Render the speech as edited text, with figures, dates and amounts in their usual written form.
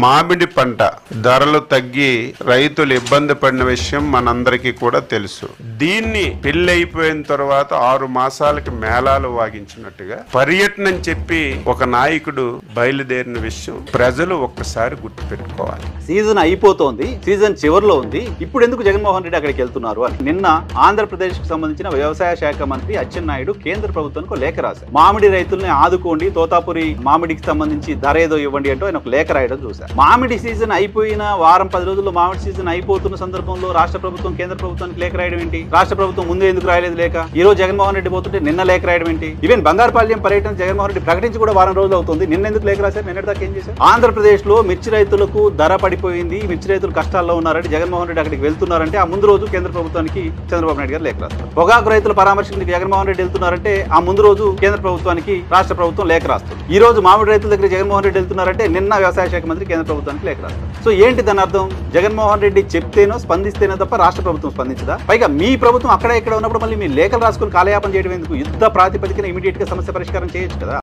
మామిడి పంట ధరలు తగ్గి రైతులు ఇబ్బంది పడిన విషయం మనందరికీ కూడా తెలుసు. దీన్ని పెళ్ళైపోయిన తర్వాత 6 మాసాలకి మేళాలు వాగించినట్టుగా పర్యటన చెప్పి ఒక నాయకుడు బయలుదేరిన విషయం ప్రజలు ఒక్కసారి గుర్తు పెట్టుకోవాలి. సీజన్ అయిపోతోంది, సీజన్ చివరిలో ఉంది, ఇప్పుడు ఎందుకు జగన్మోహన్ రెడ్డి అక్కడికి వెళ్తున్నారు అని నిన్న ఆంధ్రప్రదేశ్ కు సంబంధించిన వ్యవసాయ శాఖ మంత్రి అచ్చెన్నాయుడు కేంద్ర ప్రభుత్వానికి లేఖ రాశారు. మామిడి రైతుల్ని ఆదుకోండి, తోతాపురి మామిడికి సంబంధించి ధర ఏదో ఇవ్వండి అంటూ ఆయన ఒక లేఖ రాయడం చూశారు. మామిడి సీజన్ అయిపోయిన వారం 10 రోజుల్లో మామిడి సీజన్ అయిపోతున్న సందర్భంలో రాష్ట్ర ప్రభుత్వం కేంద్ర ప్రభుత్వానికి లేఖ రాయడం ఏంటి? రాష్ట్ర ప్రభుత్వం ముందే ఎందుకు రాయలేదు లేఖ? ఈ రోజు జగన్మోహన్ రెడ్డి పోతుంటే నిన్న లేఖ రాయడం ఏంటి? ఈవెన్ బంగారుపాళ్యం పర్యటన జగన్మోహన్ రెడ్డి ప్రకటించి కూడా వారం రోజులు అవుతుంది, నిన్న ఎందుకు లేఖ రాశారు? నిన్నటి దాకా ఏం చేశారు? ఆంధ్రప్రదేశ్ లో మిర్చి రైతులకు ధర పడిపోయింది, మిర్చి రైతులు కష్టాల్లో ఉన్నారంటే జగన్మోహన్ రెడ్డి అక్కడికి వెళ్తున్నారంటే ఆ ముందు రోజు కేంద్ర ప్రభుత్వానికి చంద్రబాబు నాయుడు గారు లేఖ రాస్తారు. పొగాకు రైతుల పరామర్శకు జగన్మోహన్ రెడ్డి వెళ్తున్నారంటే ఆ ముందు రోజు కేంద్ర ప్రభుత్వానికి రాష్ట్ర ప్రభుత్వం లేఖ రాస్తుంది. ఈ రోజు మామిడి రైతుల దగ్గర జగన్మోహన్ రెడ్డి వెళ్తున్నారంటే నిన్న వ్యవసాయ శాఖ మంత్రి కేంద్ర ప్రభుత్వానికి లేఖ రాస్తారు. సో ఏంటి దాని అర్థం? జగన్మోహన్ రెడ్డి చెప్తేనో స్పందిస్తేనో తప్ప రాష్ట్ర ప్రభుత్వం స్పందించదా? పైగా మీ ప్రభుత్వం అక్కడ ఇక్కడ ఉన్నప్పుడు మళ్ళీ మీ లేఖలు రాసుకుని కాలయాపన చేయడం ఎందుకు? యుద్ధ ప్రాతిపదికన ఇమీడియట్ గా సమస్య పరిష్కారం చేయొచ్చు కదా.